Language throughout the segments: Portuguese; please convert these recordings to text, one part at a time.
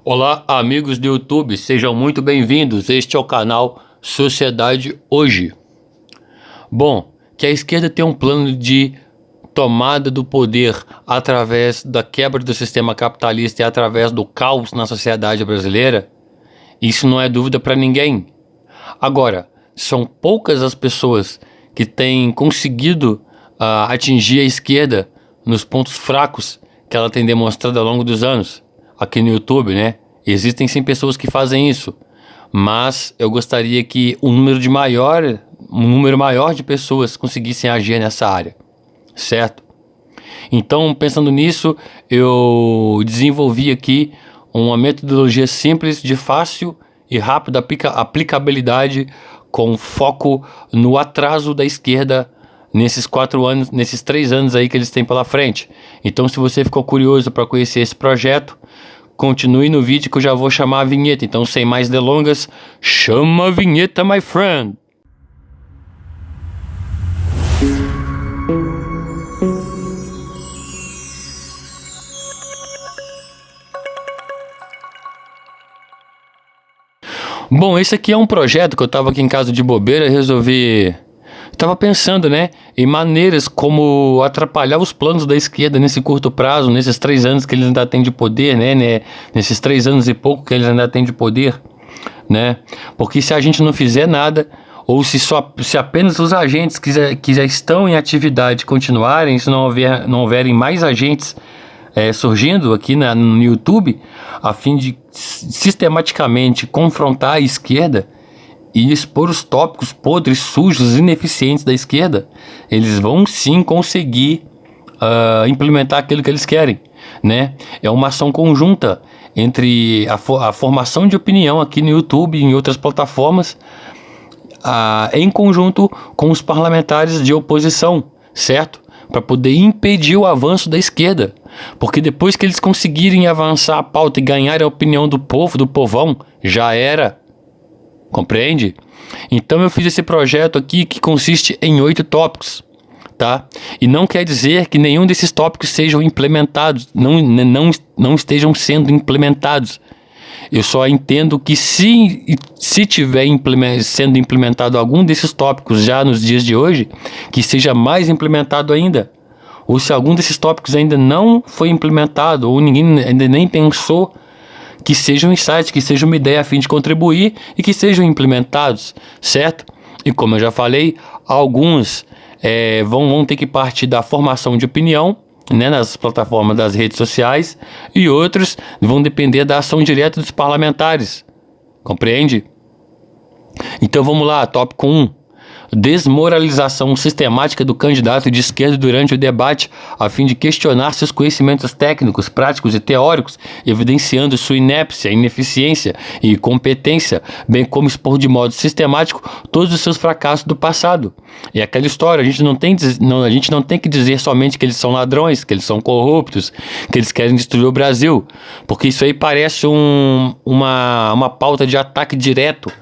Olá, amigos do YouTube, sejam muito bem-vindos. Este é o canal Sociedade Hoje. Bom, que a esquerda tem um plano de tomada do poder através da quebra do sistema capitalista e através do caos na sociedade brasileira, isso não é dúvida para ninguém. Agora, são poucas as pessoas que têm conseguido atingir a esquerda nos pontos fracos que ela tem demonstrado ao longo dos anos. Aqui no YouTube, né? Existem sim pessoas que fazem isso, mas eu gostaria que um número maior de pessoas conseguissem agir nessa área, certo? Então, pensando nisso, eu desenvolvi aqui uma metodologia simples de fácil e rápida aplicabilidade com foco no atraso da esquerda nesses 3 anos aí que eles têm pela frente. Então, se você ficou curioso para conhecer esse projeto, continue no vídeo que eu já vou chamar a vinheta. Então, sem mais delongas, chama a vinheta, my friend! Bom, esse aqui é um projeto que eu tava aqui em casa de bobeira e resolvi... Tava pensando, né, em maneiras como atrapalhar os planos da esquerda nesse curto prazo, nesses 3 anos que eles ainda têm de poder, né, nesses 3 anos e pouco que eles ainda têm de poder, né, porque se a gente não fizer nada, ou se apenas os agentes que já estão em atividade continuarem, se não houverem mais agentes surgindo aqui no YouTube, a fim de sistematicamente confrontar a esquerda, e expor os tópicos podres, sujos, ineficientes da esquerda, eles vão sim conseguir implementar aquilo que eles querem, né? É uma ação conjunta entre a formação de opinião aqui no YouTube e em outras plataformas, em conjunto com os parlamentares de oposição, certo? Para poder impedir o avanço da esquerda, porque depois que eles conseguirem avançar a pauta e ganhar a opinião do povo, do povão, já era. Compreende? Então eu fiz esse projeto aqui que consiste em 8 tópicos, tá? E não quer dizer que nenhum desses tópicos sejam implementados, não estejam sendo implementados. Eu só entendo que se tiver sendo implementado algum desses tópicos já nos dias de hoje, que seja mais implementado ainda. Ou se algum desses tópicos ainda não foi implementado, ou ninguém ainda nem pensou, que seja um insight, que seja uma ideia a fim de contribuir e que sejam implementados, certo? E como eu já falei, alguns vão ter que partir da formação de opinião, né, nas plataformas das redes sociais, e outros vão depender da ação direta dos parlamentares, compreende? Então vamos lá, tópico 1. Desmoralização sistemática do candidato de esquerda durante o debate, a fim de questionar seus conhecimentos técnicos, práticos e teóricos, evidenciando sua inépcia, ineficiência e incompetência, bem como expor de modo sistemático todos os seus fracassos do passado. E aquela história, a gente não tem que dizer somente que eles são ladrões, que eles são corruptos, que eles querem destruir o Brasil, porque isso aí parece uma pauta de ataque direto,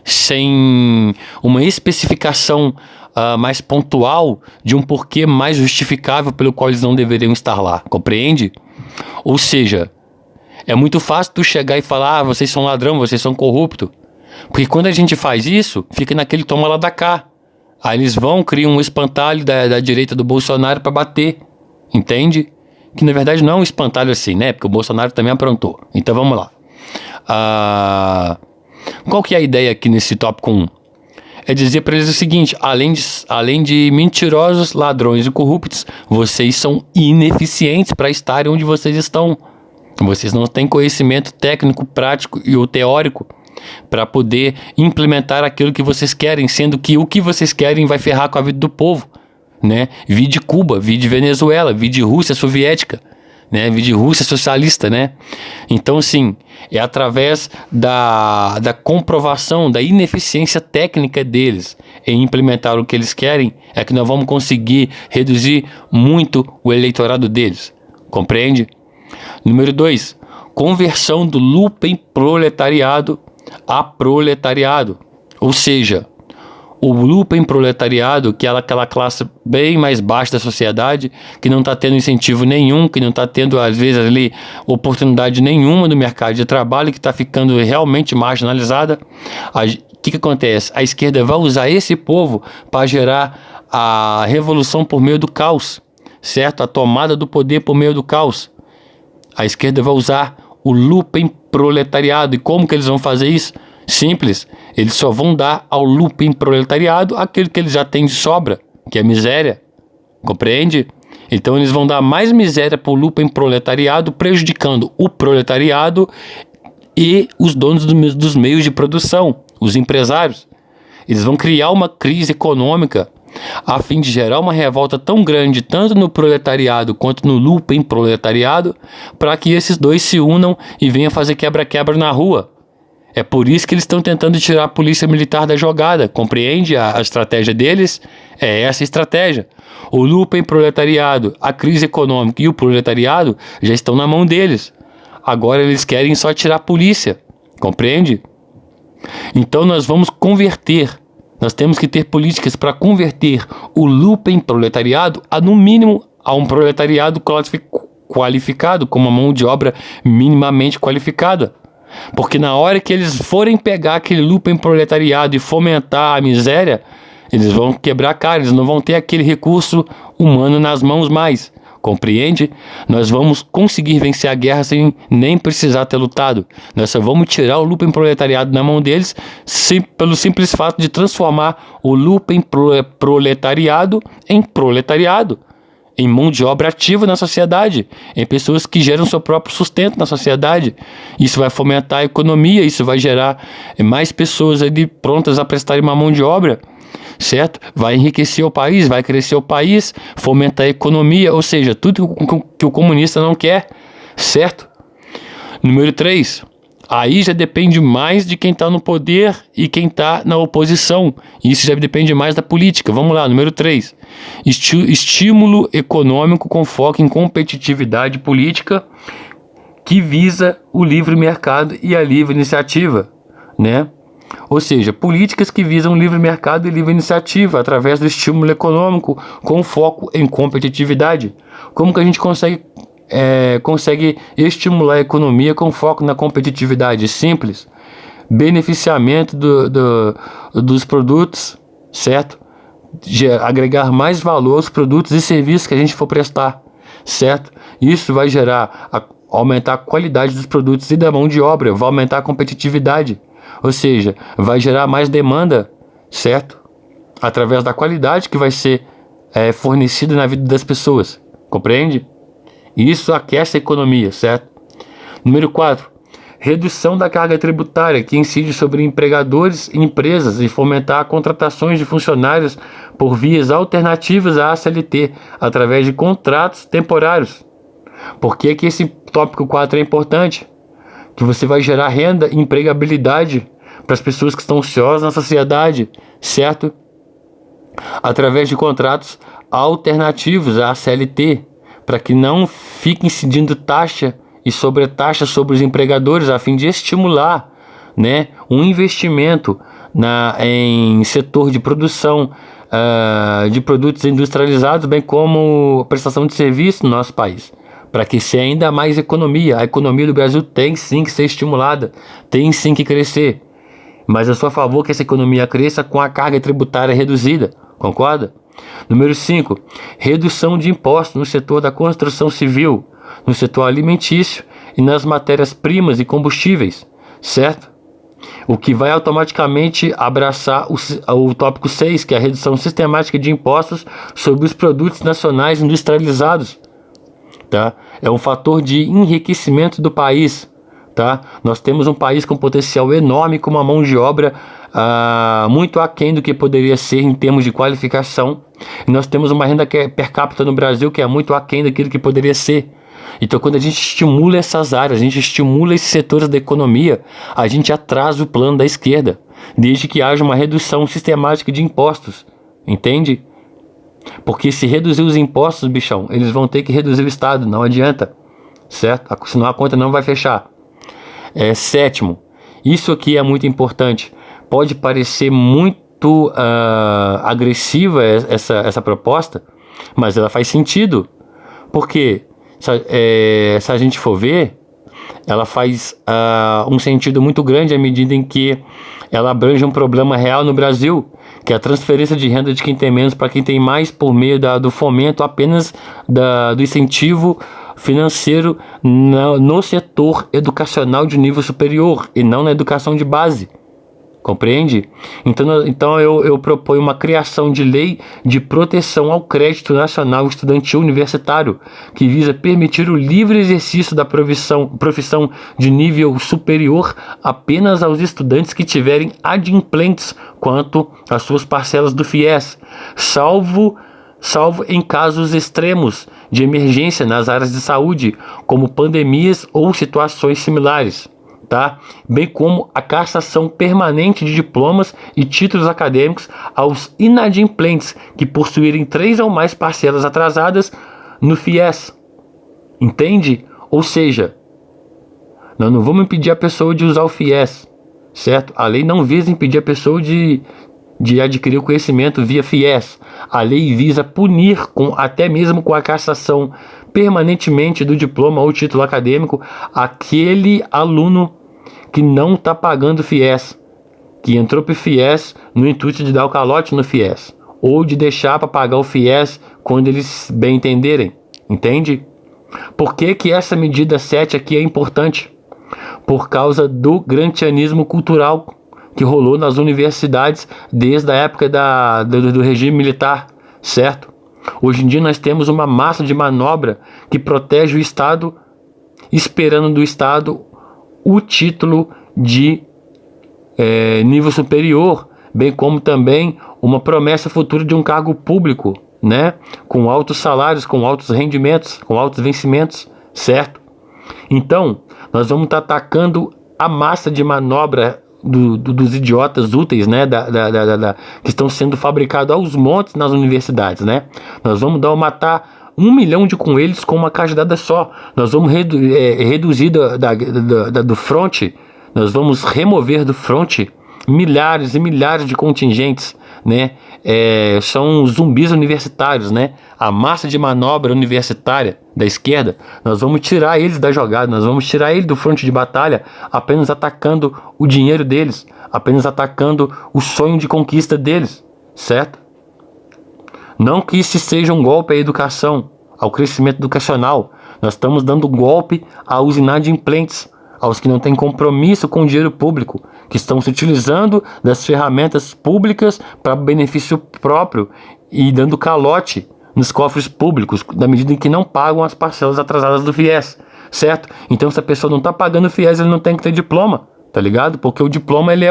sem uma especificação mais pontual de um porquê mais justificável pelo qual eles não deveriam estar lá, compreende? Ou seja, é muito fácil tu chegar e falar, vocês são ladrão, vocês são corrupto, porque quando a gente faz isso, fica naquele toma lá da cá. Aí eles criam um espantalho da direita do Bolsonaro para bater, entende? Que na verdade não é um espantalho assim, né? Porque o Bolsonaro também aprontou. Então vamos lá. Qual que é a ideia aqui nesse tópico 1? É dizer para eles o seguinte, além de mentirosos, ladrões e corruptos, vocês são ineficientes para estarem onde vocês estão. Vocês não têm conhecimento técnico, prático e ou teórico para poder implementar aquilo que vocês querem, sendo que o que vocês querem vai ferrar com a vida do povo, né? Vide Cuba, vide Venezuela, vide Rússia soviética, né? Vide Rússia socialista, né? Então, assim, é através da comprovação da ineficiência técnica deles em implementar o que eles querem, é que nós vamos conseguir reduzir muito o eleitorado deles, compreende? Número 2, conversão do lumpenproletariado a proletariado, ou seja, o lumpenproletariado, que é aquela classe bem mais baixa da sociedade, que não está tendo incentivo nenhum, que não está tendo, às vezes, ali, oportunidade nenhuma no mercado de trabalho, que está ficando realmente marginalizada. O que acontece? A esquerda vai usar esse povo para gerar a revolução por meio do caos, certo? A tomada do poder por meio do caos. A esquerda vai usar o lumpenproletariado. E como que eles vão fazer isso? Simples. Eles só vão dar ao lumpenproletariado aquilo que eles já têm de sobra, que é miséria. Compreende? Então eles vão dar mais miséria para o lumpenproletariado, prejudicando o proletariado e os donos dos meios de produção, os empresários. Eles vão criar uma crise econômica a fim de gerar uma revolta tão grande, tanto no proletariado quanto no lumpenproletariado, para que esses dois se unam e venham fazer quebra-quebra na rua. É por isso que eles estão tentando tirar a polícia militar da jogada. Compreende a estratégia deles? É essa a estratégia. O lumpenproletariado, a crise econômica e o proletariado já estão na mão deles. Agora eles querem só tirar a polícia. Compreende? Então nós vamos converter. Nós temos que ter políticas para converter o lumpenproletariado a, no mínimo, a um proletariado qualificado, com uma mão de obra minimamente qualificada. Porque na hora que eles forem pegar aquele lumpenproletariado e fomentar a miséria, eles vão quebrar a cara, eles não vão ter aquele recurso humano nas mãos mais. Compreende? Nós vamos conseguir vencer a guerra sem nem precisar ter lutado. Nós só vamos tirar o lumpenproletariado da mão deles pelo simples fato de transformar o lumpenproletariado em proletariado, em mão de obra ativa na sociedade, em pessoas que geram seu próprio sustento na sociedade. Isso vai fomentar a economia, isso vai gerar mais pessoas ali prontas a prestarem uma mão de obra, certo? Vai enriquecer o país, vai crescer o país, fomentar a economia, ou seja, tudo que o comunista não quer, certo? Número 3. Aí já depende mais de quem está no poder e quem está na oposição. Isso já depende mais da política. Vamos lá, número 3. Estímulo econômico com foco em competitividade política que visa o livre mercado e a livre iniciativa, né? Ou seja, políticas que visam livre mercado e livre iniciativa através do estímulo econômico com foco em competitividade. Como que a gente consegue estimular a economia com foco na competitividade? Simples. Beneficiamento dos produtos, certo? Agregar mais valor aos produtos e serviços que a gente for prestar, certo? Isso vai aumentar a qualidade dos produtos e da mão de obra, vai aumentar a competitividade. Ou seja, vai gerar mais demanda, certo? Através da qualidade que vai ser fornecida na vida das pessoas. Compreende? Isso aquece a economia, certo? Número 4. Redução da carga tributária, que incide sobre empregadores e empresas e fomentar contratações de funcionários por vias alternativas à CLT, através de contratos temporários. Por que esse tópico 4 é importante? Que você vai gerar renda e empregabilidade para as pessoas que estão ociosas na sociedade, certo? Através de contratos alternativos à CLT, para que não fique incidindo taxa e sobretaxa sobre os empregadores, a fim de estimular, né, um investimento em setor de produção de produtos industrializados, bem como prestação de serviço no nosso país, para que se ainda mais economia. A economia do Brasil tem sim que ser estimulada, tem sim que crescer, mas eu sou a favor que essa economia cresça com a carga tributária reduzida, concorda? Número 5. Redução de impostos no setor da construção civil, no setor alimentício e nas matérias-primas e combustíveis, certo? O que vai automaticamente abraçar o tópico 6, que é a redução sistemática de impostos sobre os produtos nacionais industrializados, tá? É um fator de enriquecimento do país, tá? Nós temos um país com potencial enorme, com uma mão de obra muito aquém do que poderia ser em termos de qualificação. E nós temos uma renda per capita no Brasil que é muito aquém daquilo que poderia ser. Então, quando a gente estimula essas áreas, a gente estimula esses setores da economia, a gente atrasa o plano da esquerda, desde que haja uma redução sistemática de impostos, entende? Porque se reduzir os impostos, bichão, eles vão ter que reduzir o Estado, não adianta, certo? Senão a conta não vai fechar. 7º, isso aqui é muito importante. Pode parecer muito muito agressiva essa proposta, mas ela faz sentido, porque se a gente for ver, ela faz um sentido muito grande à medida em que ela abrange um problema real no Brasil, que é a transferência de renda de quem tem menos para quem tem mais por meio do fomento apenas do incentivo financeiro no setor educacional de nível superior e não na educação de base. Compreende? Então eu proponho uma criação de lei de proteção ao crédito nacional estudantil universitário, que visa permitir o livre exercício da profissão de nível superior apenas aos estudantes que tiverem adimplentes quanto às suas parcelas do FIES, salvo em casos extremos de emergência nas áreas de saúde, como pandemias ou situações similares. Tá? Bem como a cassação permanente de diplomas e títulos acadêmicos aos inadimplentes que possuírem 3 ou mais parcelas atrasadas no FIES. Entende? Ou seja, nós não vamos impedir a pessoa de usar o FIES, certo? A lei não visa impedir a pessoa de adquirir o conhecimento via FIES. A lei visa punir, até mesmo com a cassação permanentemente do diploma ou título acadêmico, aquele aluno que não está pagando FIES, que entrou para o FIES no intuito de dar o calote no FIES, ou de deixar para pagar o FIES quando eles bem entenderem. Entende? Por que essa medida 7 aqui é importante? Por causa do grantianismo cultural que rolou nas universidades desde a época do regime militar, certo? Hoje em dia nós temos uma massa de manobra que protege o Estado, esperando do Estado o título de nível superior, bem como também uma promessa futura de um cargo público, né? Com altos salários, com altos rendimentos, com altos vencimentos, certo? Então, nós vamos estar atacando a massa de manobra dos idiotas úteis, né, que estão sendo fabricados aos montes nas universidades, né? Nós vamos matar 1 milhão de coelhos com uma cajadada só. Nós vamos reduzir do fronte, nós vamos remover do fronte milhares e milhares de contingentes, né? São zumbis universitários, né? A massa de manobra universitária da esquerda, nós vamos tirar eles da jogada, nós vamos tirar eles do fronte de batalha, apenas atacando o dinheiro deles, apenas atacando o sonho de conquista deles, certo? Não que isso seja um golpe à educação, ao crescimento educacional. Nós estamos dando golpe aos inadimplentes, aos que não têm compromisso com o dinheiro público, que estão se utilizando das ferramentas públicas para benefício próprio e dando calote nos cofres públicos, na medida em que não pagam as parcelas atrasadas do FIES, certo? Então, se a pessoa não está pagando o FIES, ele não tem que ter diploma, tá ligado? Porque o diploma, ele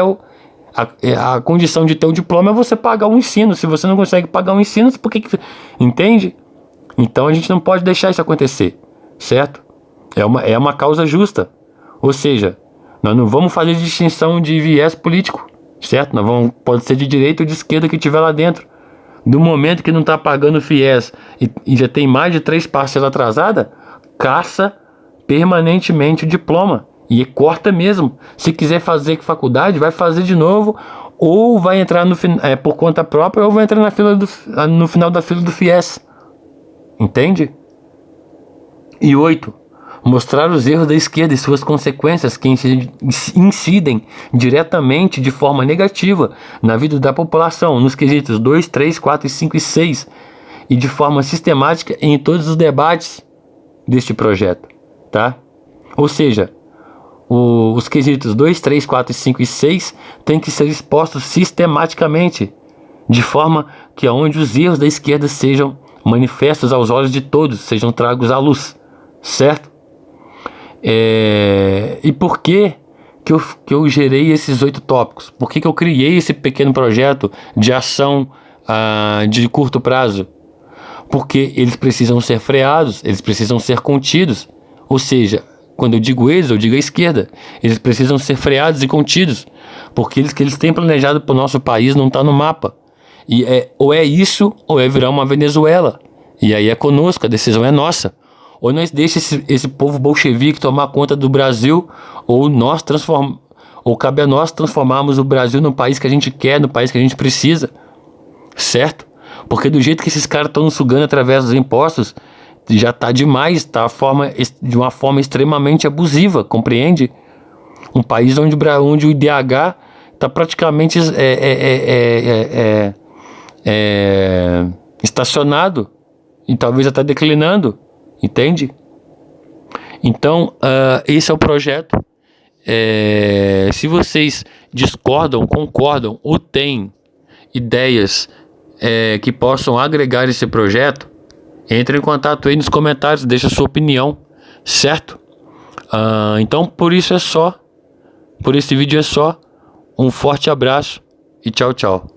a condição de ter o diploma é você pagar o ensino. Se você não consegue pagar o ensino, por que... Entende? Então, a gente não pode deixar isso acontecer, certo? É uma causa justa. Ou seja, nós não vamos fazer distinção de viés político, certo? Pode ser de direita ou de esquerda que estiver lá dentro. Do momento que não está pagando o FIES e já tem mais de 3 parcelas atrasadas, caça permanentemente o diploma. E corta mesmo. Se quiser fazer faculdade, vai fazer de novo, ou vai entrar por conta própria, ou vai entrar no final da fila do FIES. Entende? E 8. Mostrar os erros da esquerda e suas consequências que incidem diretamente de forma negativa na vida da população, nos quesitos 2, 3, 4, 5 e 6, e de forma sistemática em todos os debates deste projeto, tá? Ou seja, os quesitos 2, 3, 4, 5 e 6 têm que ser expostos sistematicamente, de forma que aonde os erros da esquerda sejam manifestos aos olhos de todos, sejam tragos à luz, certo? E por que eu gerei esses 8 tópicos? Por que eu criei esse pequeno projeto de ação de curto prazo? Porque eles precisam ser freados, eles precisam ser contidos. Ou seja, quando eu digo eles, eu digo a esquerda. Eles precisam ser freados e contidos, porque que eles têm planejado para o nosso país não está no mapa. E ou é isso, ou é virar uma Venezuela. E aí é conosco, a decisão é nossa. Ou nós deixamos esse povo bolchevique tomar conta do Brasil, ou Ou cabe a nós transformarmos o Brasil no país que a gente quer, no país que a gente precisa, certo? Porque do jeito que esses caras estão nos sugando através dos impostos, já tá demais, tá de uma forma extremamente abusiva, compreende? Um país onde o IDH está praticamente estacionado e talvez até declinando, entende? Então, esse é o projeto. Se vocês discordam, concordam ou têm ideias que possam agregar esse projeto, entre em contato aí nos comentários, deixa a sua opinião, certo? Então, por esse vídeo é só. Um forte abraço e tchau, tchau.